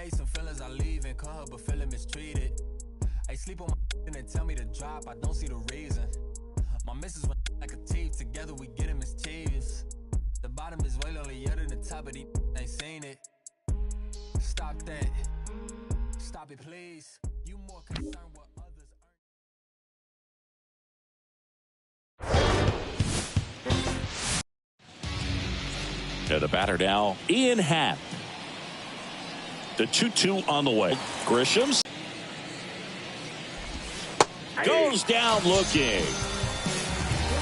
day, some feelings I leave and call her, but feeling mistreated. I sleep on my and they tell me to drop, I don't see the reason. My missus went like a thief, together we getting mischievous. The bottom is way lonelier than the top, but he ain't seen it. Stop that. Stop it, please. You more concerned what others earn. To the batter now, Ian Happ. The 2-2 on the way. Grisham's goes down looking.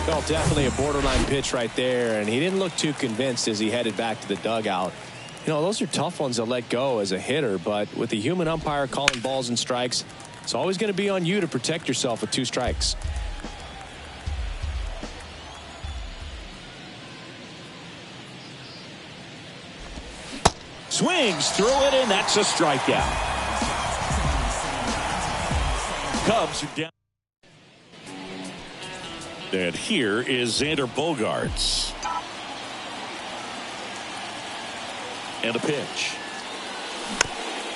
Well, definitely a borderline pitch right there, and he didn't look too convinced as he headed back to the dugout. You know, those are tough ones to let go as a hitter, but with the human umpire calling balls and strikes, it's always going to be on you to protect yourself with 2 strikes. Swings through it, and that's a strikeout. Cubs are down. And here is Xander Bogaerts. And a pitch.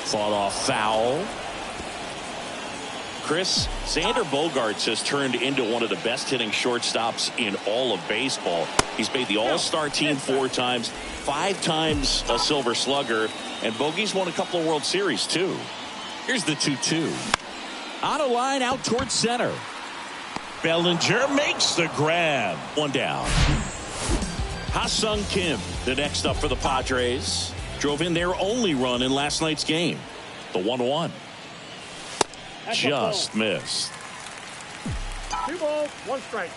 Fought off foul. Chris, Xander Bogaerts has turned into one of the best hitting shortstops in all of baseball. He's made the All-Star team 4 times, 5 times a Silver Slugger, and Bogey's won a couple of World Series too. Here's the 2-2. On a line out towards center. Bellinger makes the grab. 1 down. Ha-Sung Kim, the next up for the Padres, drove in their only run in last night's game. The 1-1. Just missed. 2 balls, 1 strike.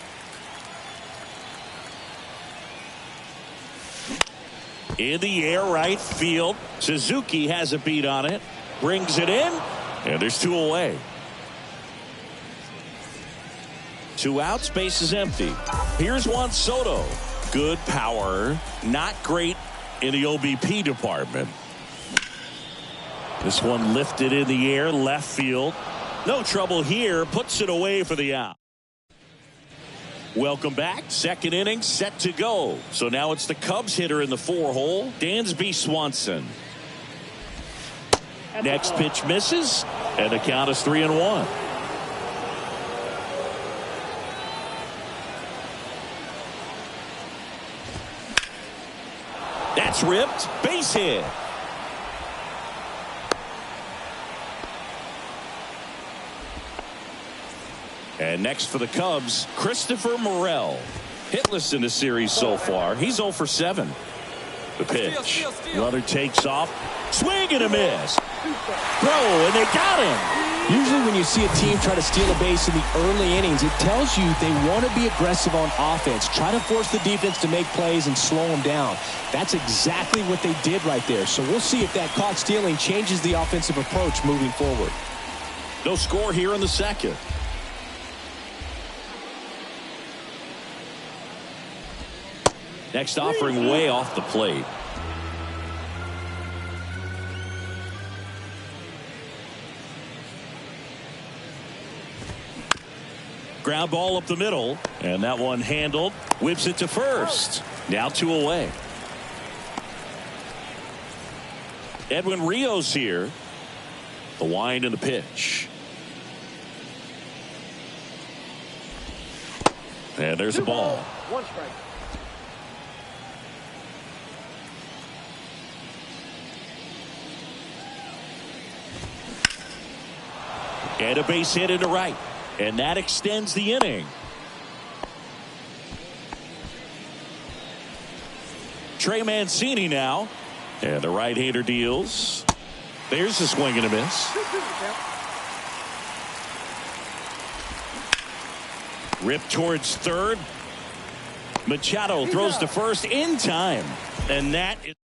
In the air, right field. Suzuki has a beat on it. Brings it in. And there's 2 away. 2 outs, base is empty. Here's Juan Soto. Good power. Not great in the OBP department. This one lifted in the air, left field. No trouble here. Puts it away for the out. Welcome back. Second inning set to go. So now it's the Cubs hitter in the 4-hole, Dansby Swanson. Next pitch misses, and the count is 3-1. That's ripped. Base hit. And next for the Cubs, Christopher Morel. Hitless in the series so far. He's 0 for 7. The pitch. Runner takes off. Swing and a miss. Throw, and they got him. Usually when you see a team try to steal a base in the early innings, it tells you they want to be aggressive on offense. Try to force the defense to make plays and slow them down. That's exactly what they did right there. So we'll see if that caught stealing changes the offensive approach moving forward. No score here in the second. Next offering way off the plate. Ground ball up the middle, and that one handled. Whips it to first. Now 2 away. Edwin Rios here. The wind and the pitch. And there's the ball. 1 strike. And a base hit into right. And that extends the inning. Trey Mancini now. And the right-hander deals. There's a swing and a miss. Rip towards third. Machado throws to first in time. And that is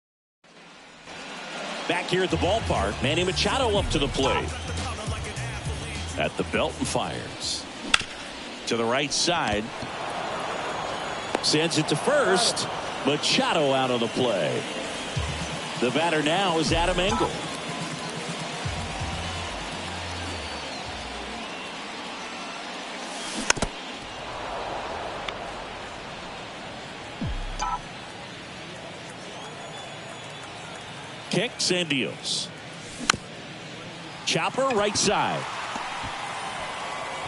back here at the ballpark. Manny Machado up to the plate. At the belt and fires. To the right side. Sends it to first. Machado out of the play. The batter now is Adam Engel. Kicks and deals. Chopper right side.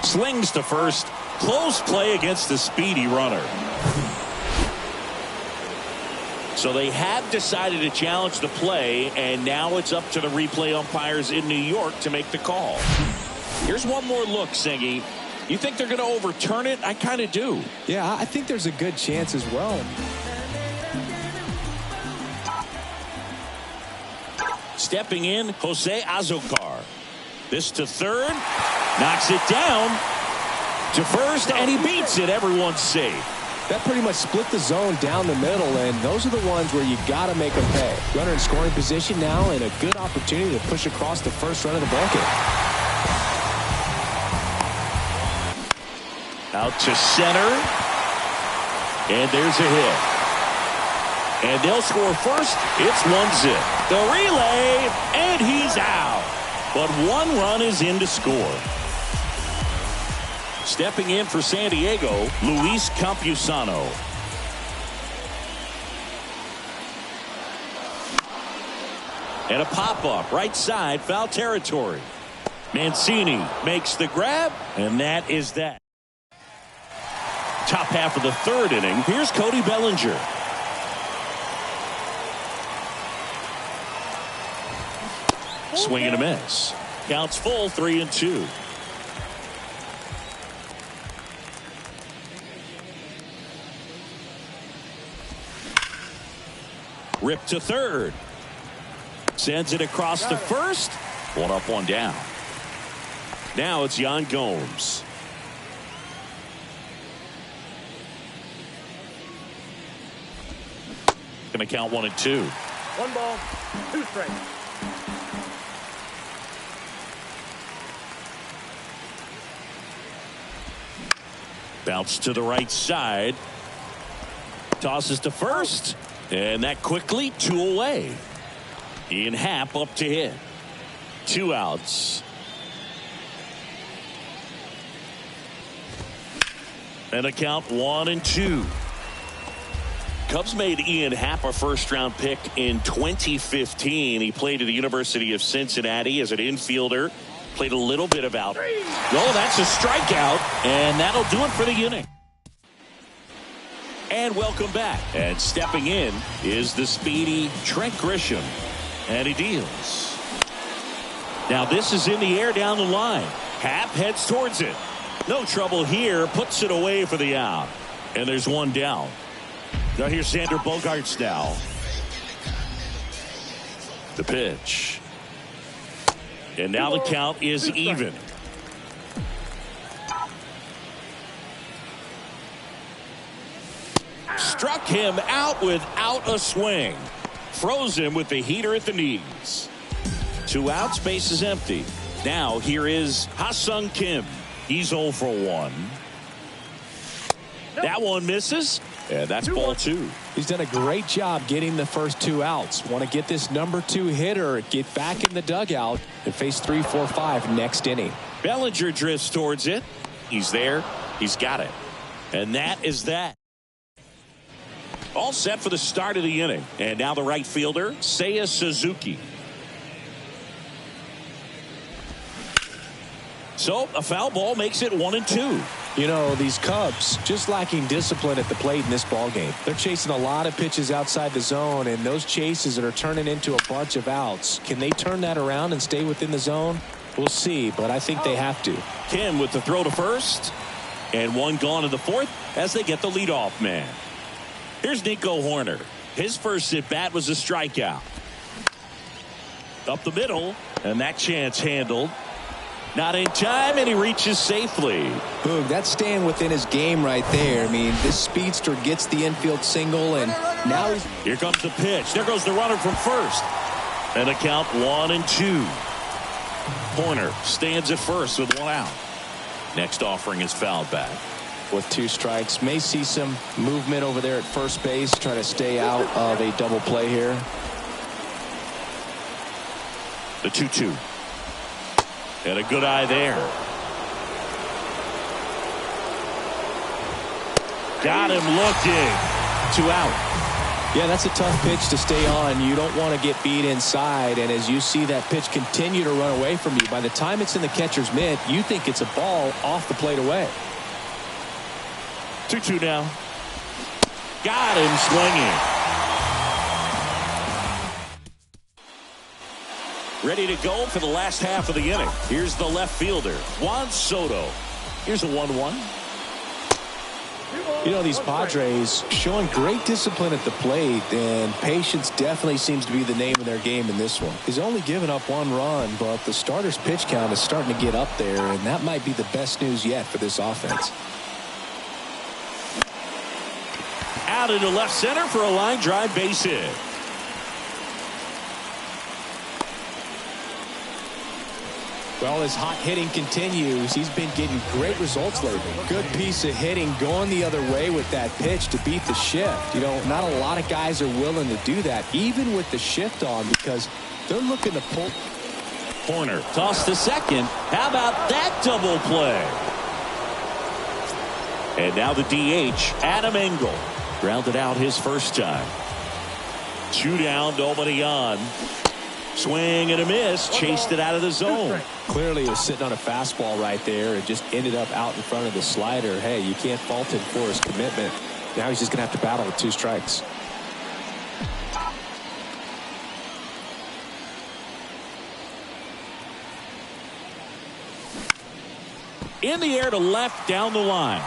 Slings to first. Close play against the speedy runner. So they have decided to challenge the play, and now it's up to the replay umpires in New York to make the call. Here's one more look, Singy. You think they're going to overturn it? I kind of do. Yeah, I think there's a good chance as well. Stepping in, Jose Azocar. This to third. Knocks it down to first, and he beats it. Everyone's safe. That pretty much split the zone down the middle, and those are the ones where you got to make them pay. Runner in scoring position now, and a good opportunity to push across the first run of the ball game. Out to center, and there's a hit. And they'll score first. It's 1-0. The relay, and he's out. But one run is in to score. Stepping in for San Diego, Luis Campusano. And a pop-up, right side, foul territory. Mancini makes the grab, and that is that. Top half of the third inning, here's Cody Bellinger. Swing and a miss. Counts full, 3-2. Rip to third. Sends it across to first. One up, one down. Now it's Yan Gomes. Going to count 1-2. 1 ball, 2 strikes. Bounce to the right side. Tosses to first. And that quickly, 2 away. Ian Happ up to hit. 2 outs. And a count 1-2. Cubs made Ian Happ a first-round pick in 2015. He played at the University of Cincinnati as an infielder. Played a little bit of out. Oh, that's a strikeout. And that'll do it for the inning. And welcome back. And stepping in is the speedy Trent Grisham. And he deals. Now this is in the air down the line. Happ heads towards it. No trouble here. Puts it away for the out. And there's one down. Now here's Xander Bogaerts now. The pitch. And now the count is even. Struck him out without a swing. Froze him with the heater at the knees. 2 outs, base is empty. Now here is Ha-Sung Kim. He's 0 for 1. That one misses. And that's ball 2. He's done a great job getting the first 2 outs. Want to get this number 2 hitter, get back in the dugout, and face 3, 4, 5 next inning. Bellinger drifts towards it. He's there. He's got it. And that is that. All set for the start of the inning. And now the right fielder, Seiya Suzuki. So a foul ball makes it 1-2. You know, these Cubs just lacking discipline at the plate in this ball game. They're chasing a lot of pitches outside the zone, and those chases that are turning into a bunch of outs. Can they turn that around and stay within the zone? We'll see, but I think they have to. Kim with the throw to first, and one gone in the fourth as they get the leadoff man. Here's Nico Horner. His first at bat was a strikeout. Up the middle, and that chance handled. Not in time, and he reaches safely. Boog, that's staying within his game right there. I mean, this speedster gets the infield single, and now he's... Here comes the pitch. There goes the runner from first. And a count 1-2. Horner stands at first with 1 out. Next offering is fouled back. With 2 strikes, may see some movement over there at first base, trying to stay out of a double play here. The 2-2. And a good eye there. Got him looking. 2 out. Yeah, that's a tough pitch to stay on. You don't want to get beat inside, and as you see that pitch continue to run away from you, by the time it's in the catcher's mitt, you think it's a ball off the plate away. 2-2 now. Got him swinging. Ready to go for the last half of the inning. Here's the left fielder, Juan Soto. Here's a 1-1. You know, these Padres showing great discipline at the plate, and patience definitely seems to be the name of their game in this one. He's only given up 1 run, but the starter's pitch count is starting to get up there, and that might be the best news yet for this offense. Out into left center for a line drive base hit. Well, as hot hitting continues, he's been getting great results lately. Good piece of hitting going the other way with that pitch to beat the shift. You know, not a lot of guys are willing to do that, even with the shift on, because they're looking to pull. Corner, toss to second. How about that double play? And now the DH, Adam Engel. Grounded out his first time. 2 down, nobody on. Swing and a miss. Chased it out of the zone. Clearly he was sitting on a fastball right there and just ended up out in front of the slider. Hey, you can't fault him for his commitment. Now he's just going to have to battle with 2 strikes. In the air to left down the line.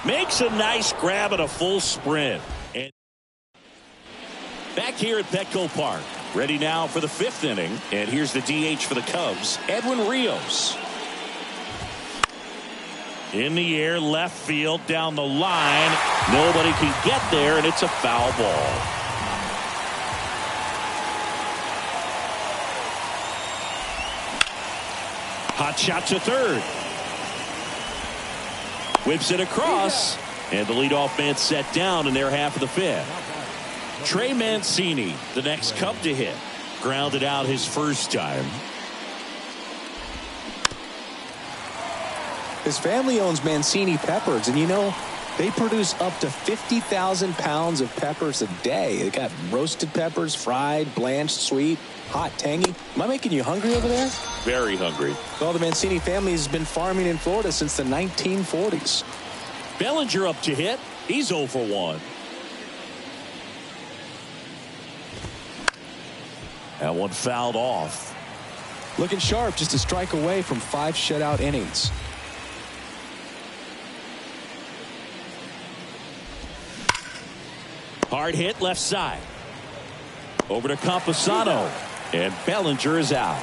Makes a nice grab and a full sprint. And back here at Petco Park. Ready now for the 5th inning. And here's the DH for the Cubs, Edwin Rios. In the air, left field, down the line. Nobody can get there, and it's a foul ball. Hot shot to third. Whips it across, and the leadoff man set down in their half of the 5th. Trey Mancini, the next Cub to hit. Grounded out his first time. His family owns Mancini Peppers, and you know, they produce up to 50,000 pounds of peppers a day. They got roasted peppers, fried, blanched, sweet, hot, tangy. Am I making you hungry over there? Very hungry. Well, the Mancini family has been farming in Florida since the 1940s. Bellinger up to hit. He's 0 for 1. That one fouled off. Looking sharp, just a strike away from 5 shutout innings. Hard hit left side. Over to Campusano. And Bellinger is out.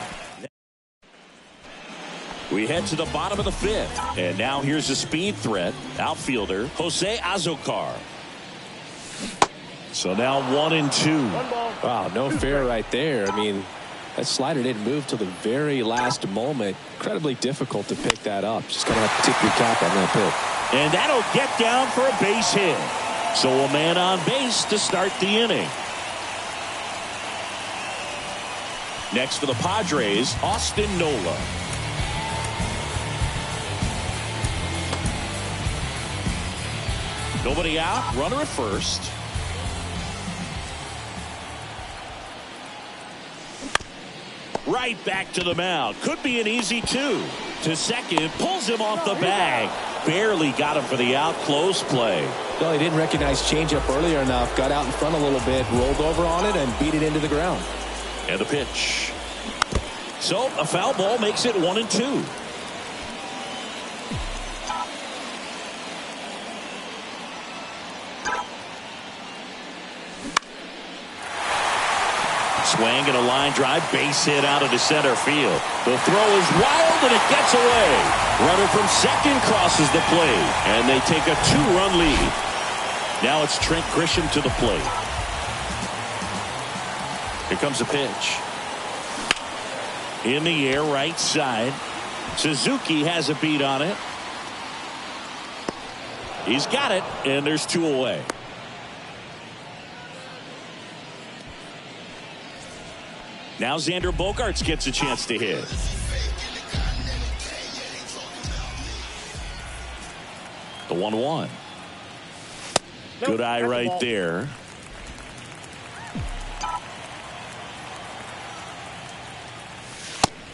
We head to the bottom of the 5th. And now here's a speed threat. Outfielder Jose Azocar. So now 1-2. Wow, no fair right there. I mean, that slider didn't move till the very last moment. Incredibly difficult to pick that up. Just going to have to tip your cap on that pitch. And that'll get down for a base hit. So a man on base to start the inning. Next for the Padres, Austin Nola. Nobody out, runner at first. Right back to the mound. Could be an easy 2. To second, pulls him off the bag. Barely got him for the out. Close play. Well, he didn't recognize changeup earlier enough. Got out in front a little bit, rolled over on it, and beat it into the ground. And the pitch. So a foul ball makes it 1-2. Swing and a line drive, base hit out into center field. The throw is wild and it gets away. Runner from second crosses the plate, and they take a 2-run lead. Now it's Trent Grisham to the plate. Here comes a pitch. In the air, right side. Suzuki has a beat on it. He's got it, and there's 2 away. Now Xander Bogaerts gets a chance to hit. The 1-1. Good eye right there.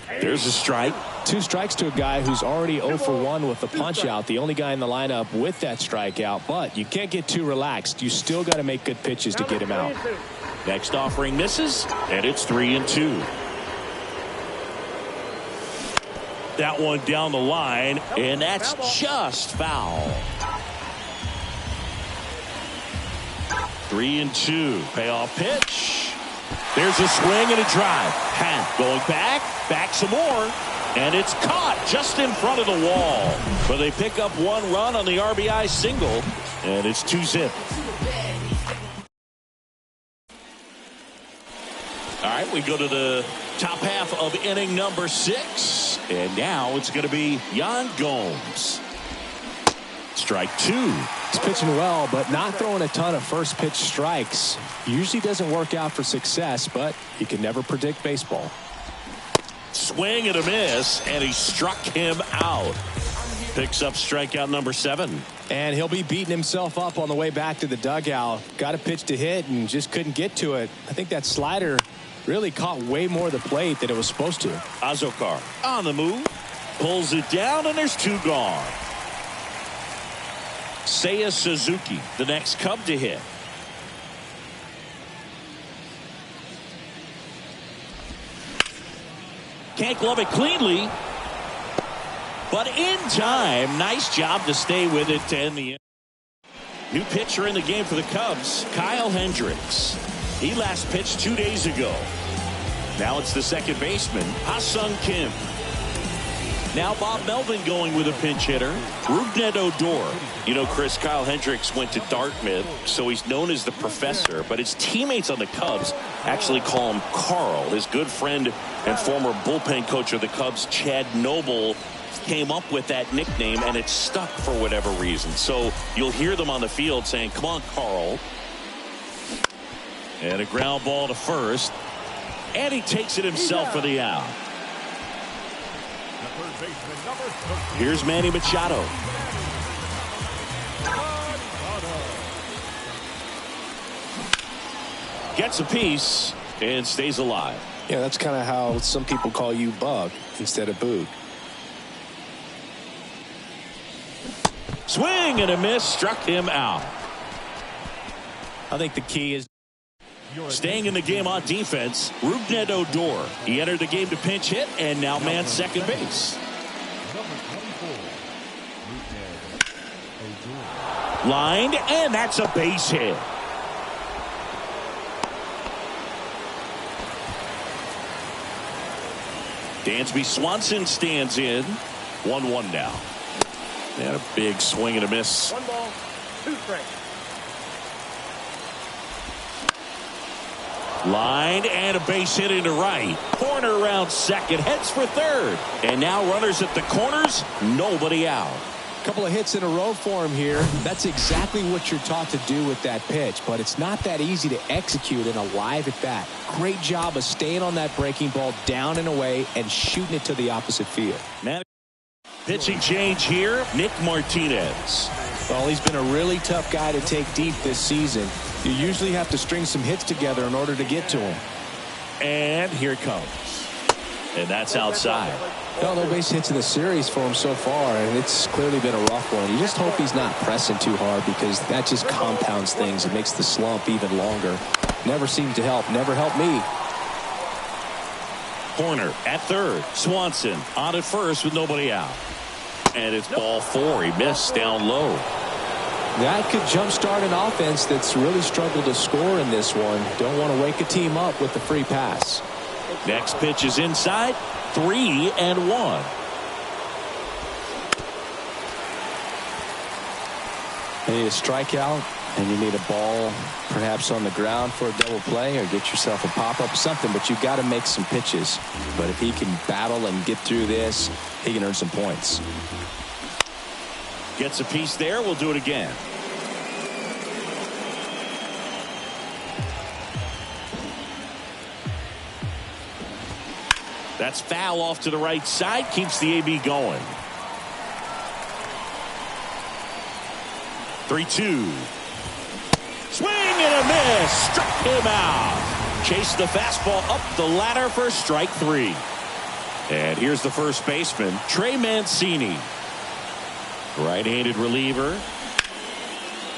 There's a strike. 2 strikes to a guy who's already 0 for 1 with the punch out. The only guy in the lineup with that strikeout. But you can't get too relaxed. You still got to make good pitches to get him out. Next offering misses, and it's 3-2. That one down the line, and that's just foul. 3-2. Payoff pitch. There's a swing and a drive. Going back some more. And it's caught just in front of the wall. But they pick up 1 run on the RBI single. And it's 2-zip. All right, we go to the top half of inning number 6. And now it's going to be Yan Gomes. Strike 2. He's pitching well, but not throwing a ton of first pitch strikes. Usually doesn't work out for success, but you can never predict baseball. Swing and a miss, and he struck him out. Picks up strikeout number 7. And he'll be beating himself up on the way back to the dugout. Got a pitch to hit and just couldn't get to it. I think that slider really caught way more of the plate than it was supposed to. Azokar on the move. Pulls it down, and there's 2 gone. Seiya Suzuki, the next Cub to hit. Can't glove it cleanly. But in time, nice job to stay with it to end the inning. New pitcher in the game for the Cubs, Kyle Hendricks. He last pitched 2 days ago. Now it's the second baseman, Ha-Sung Kim. Now Bob Melvin going with a pinch hitter, Rougned Odor. You know, Chris, Kyle Hendricks went to Dartmouth, so he's known as the professor, but his teammates on the Cubs actually call him Carl. His good friend and former bullpen coach of the Cubs, Chad Noble, came up with that nickname, and it stuck for whatever reason. So you'll hear them on the field saying, "Come on, Carl." And a ground ball to first, and he takes it himself for the out. Here's Manny Machado. Gets a piece and stays alive. Yeah, that's kind of how some people call you Bug instead of Boog. Swing and a miss, struck him out. I think the key is staying in the game on defense, Rougned Odor. He entered the game to pinch hit and now man second base. Lined, and that's a base hit. Dansby Swanson stands in. 1-1 now. And a big swing and a miss. 1 ball, 2 strikes. Line and a base hit into right. Corner around second, heads for third. And now runners at the corners, nobody out. couple of hits in a row for him here. That's exactly what you're taught to do with that pitch, but it's not that easy to execute in a live at bat. Great job of staying on that breaking ball down and away and shooting it to the opposite field. Pitching change here, Nick Martinez. Well, he's been a really tough guy to take deep this season. You usually have to string some hits together in order to get to him. And here it comes. And that's outside. Well, no base hits in the series for him so far, and it's clearly been a rough one. You just hope he's not pressing too hard, because that just compounds things. It makes the slump even longer. Never seemed to help. Never helped me. Corner at third. Swanson on at first with nobody out. And it's ball four. He missed down low. That could jumpstart an offense that's really struggled to score in this one. Don't want to wake a team up with the free pass. Next pitch is inside. 3-1. You need a strikeout, and you need a ball perhaps on the ground for a double play, or get yourself a pop-up, something, but you've got to make some pitches. But if he can battle and get through this, he can earn some points. Gets a piece there. We'll do it again. That's foul off to the right side. Keeps the AB going. 3-2. Swing and a miss. Struck him out. Chased the fastball up the ladder for strike three. And here's the first baseman, Trey Mancini. Right-handed reliever.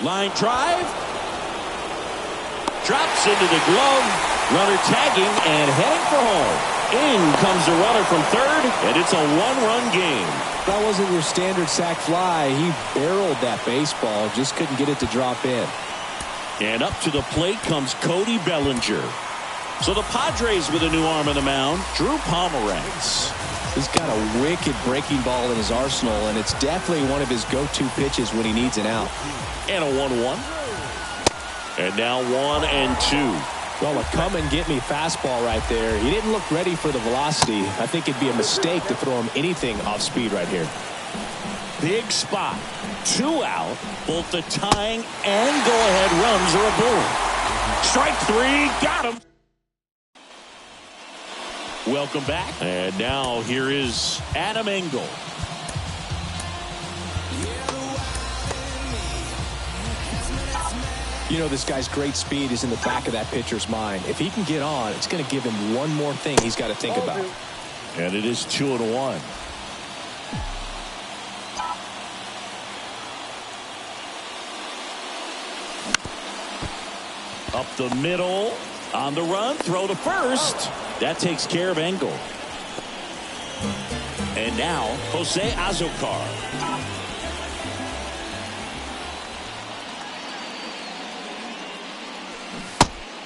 Line drive. Drops into the glove. Runner tagging and heading for home. In comes the runner from third, and it's a one-run game. That wasn't your standard sac fly. He barreled that baseball, just couldn't get it to drop in. And up to the plate comes Cody Bellinger. So the Padres with a new arm on the mound, Drew Pomeranz. He's got a wicked breaking ball in his arsenal, and it's definitely one of his go-to pitches when he needs an out. And a 1-1. And now 1-2. Well, a come-and-get-me fastball right there. He didn't look ready for the velocity. I think it'd be a mistake to throw him anything off speed right here. Big spot. 2 out. Both the tying and go-ahead runs are aboard. Strike 3. Got him. Welcome back. And now here is Adam Engel. You know, this guy's great speed is in the back of that pitcher's mind. If he can get on, it's going to give him one more thing he's got to think about. And it is 2-1. Up the middle. On the run. Throw to first. That takes care of Engel. And now, Jose Azocar.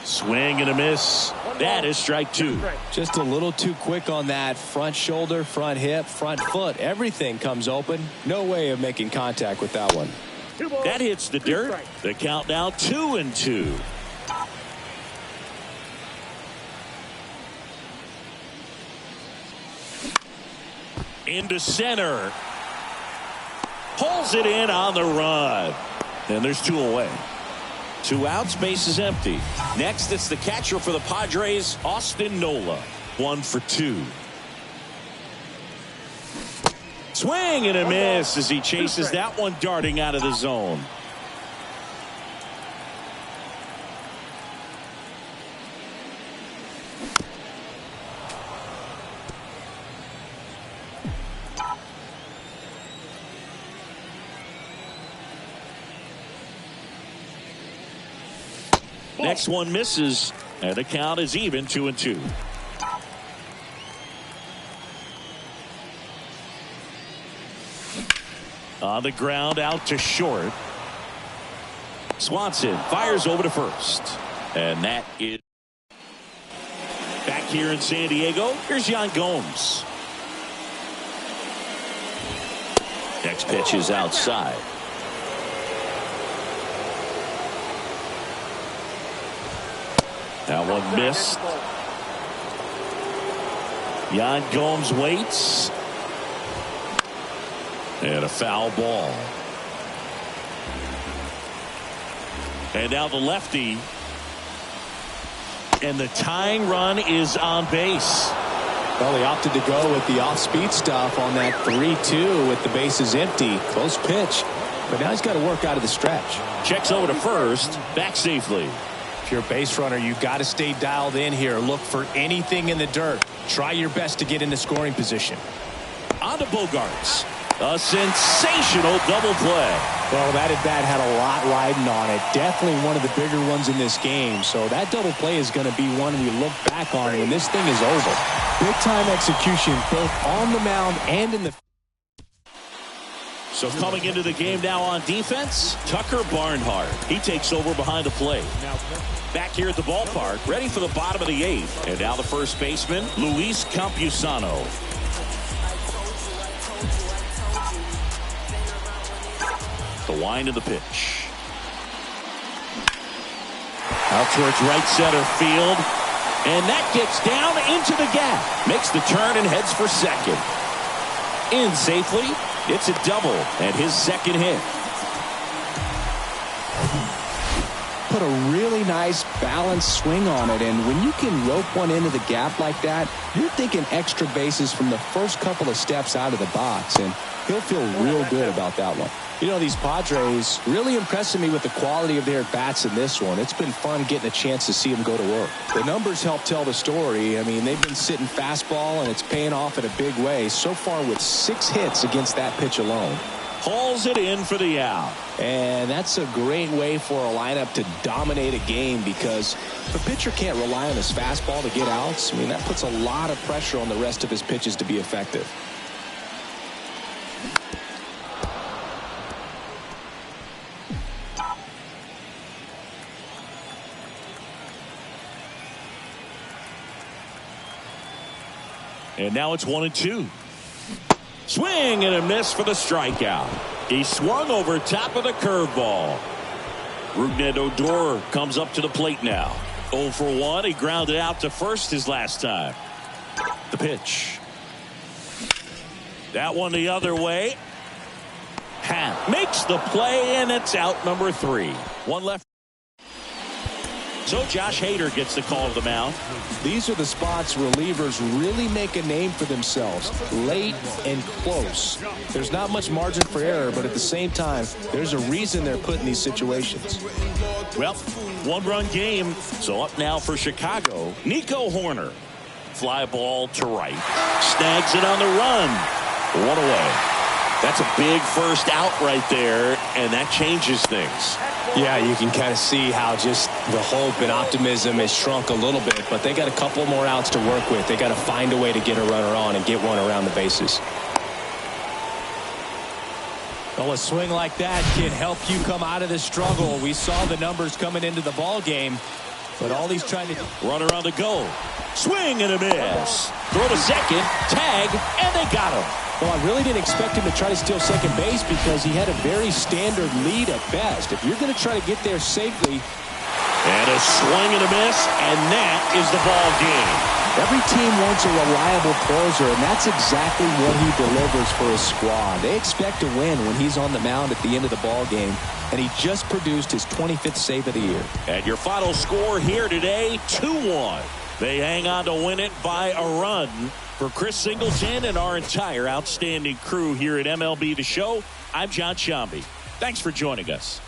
Swing and a miss. That is strike 2. Just a little too quick on that front shoulder, front hip, front foot. Everything comes open. No way of making contact with that one. That hits the dirt. The count now 2-2. Into center. Pulls it in on the run. And there's 2 away. 2 outs, base is empty. Next, it's the catcher for the Padres, Austin Nola. 1 for 2. Swing and a miss as he chases that one darting out of the zone. Next one misses, and the count is even 2-2. On the ground, out to short. Swanson fires over to first. And that is back here in San Diego. Here's Yan Gomes. Next pitch is outside. That one missed. Yan Gomes waits. And a foul ball. And now the lefty. And the tying run is on base. Well, he opted to go with the off-speed stuff on that 3-2 with the bases empty. Close pitch. But now he's got to work out of the stretch. Checks over to first. Back safely. If you're a base runner, you've got to stay dialed in here. Look for anything in the dirt. Try your best to get into scoring position. On to Bogarts. A sensational double play. Well, that at-bat had a lot riding on it. Definitely one of the bigger ones in this game. So that double play is going to be one we look back on when this thing is over. Big-time execution both on the mound and in the... So coming into the game now on defense, Tucker Barnhart. He takes over behind the plate. Back here at the ballpark, ready for the bottom of the 8th. And now the first baseman, Luis Campusano. The wind of the pitch. Out towards right center field. And that gets down into the gap. Makes the turn and heads for second. In safely. It's a double and his second hit. put a really nice balanced swing on it, and when you can rope one into the gap like that, you're thinking extra bases from the first couple of steps out of the box, and he'll feel real good about that one. You know, these Padres really impressing me with the quality of their bats in this one. It's been fun getting a chance to see them go to work. The numbers help tell the story. I mean, they've been sitting fastball, and it's paying off in a big way so far with 6 hits against that pitch alone. Hauls it in for the out. And that's a great way for a lineup to dominate a game, because if a pitcher can't rely on his fastball to get outs, I mean, that puts a lot of pressure on the rest of his pitches to be effective. And now it's 1-2. Swing and a miss for the strikeout. He swung over top of the curveball. Rougned Odor comes up to the plate now. 0 for 1. He grounded out to first his last time. The pitch. That one the other way. Makes the play, and it's out number 3. One left. So Josh Hader gets the call of the mound. These are the spots relievers really make a name for themselves. Late and close. There's not much margin for error, but at the same time, there's a reason they're put in these situations. Well, 1-run game. So up now for Chicago, Nico Horner. Fly ball to right. Snags it on the run. 1 away. That's a big first out right there, and that changes things. Yeah, you can kind of see how just the hope and optimism has shrunk a little bit, but they got a couple more outs to work with. They got to find a way to get a runner on and get one around the bases. Well, a swing like that can help you come out of the struggle. We saw the numbers coming into the ball game, but all he's trying to... Runner on the go. Swing and a miss. Throw to second, tag, and they got him. Well, I really didn't expect him to try to steal second base because he had a very standard lead at best. If you're going to try to get there safely. And a swing and a miss, and that is the ball game. Every team wants a reliable closer, and that's exactly what he delivers for his squad. They expect to win when he's on the mound at the end of the ball game, and he just produced his 25th save of the year. And your final score here today, 2-1. They hang on to win it by a run. For Chris Singleton and our entire outstanding crew here at MLB The Show, I'm John Shambi. Thanks for joining us.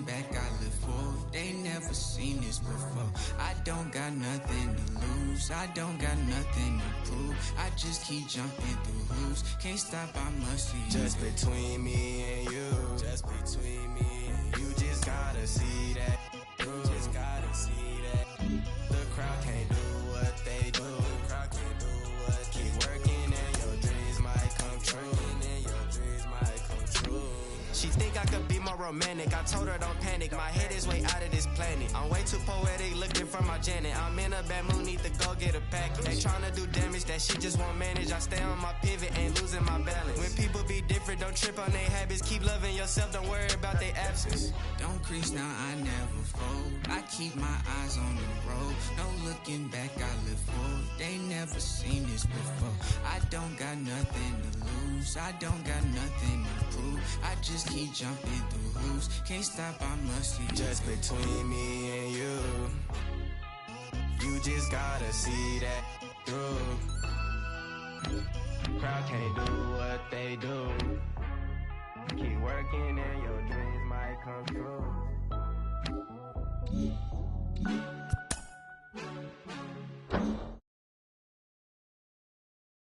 Back, I live for. They never seen this before. I don't got nothing to lose. I don't got nothing to prove. I just keep jumping through hoops. Can't stop, I must see. Just between me and you. Just between me and you. Just gotta see that. You just gotta see that. The crowd can't do what they do. The crowd can't do what. Keep working and your dreams might come true. And your dreams might come true. She think I could be more romantic. I told her don't panic. My head is way out of this planet. I'm way too poetic looking for my Janet. I'm in a bad mood, need to go get a package. They tryna do damage that she just won't manage. I stay on my pivot, ain't losing my balance. When people be different, don't trip on their habits. Keep loving yourself, don't worry about their absence. Don't crease now, I never fold. I keep my eyes on the road. No looking back, I live forward. They never seen this before. I don't got nothing to lose. I don't got nothing to prove. I just keep jumping through hoops. Can't stop, I must see. Just between me and you. You just gotta see that through. Crowd can't do what they do. Keep working and your dreams might come true.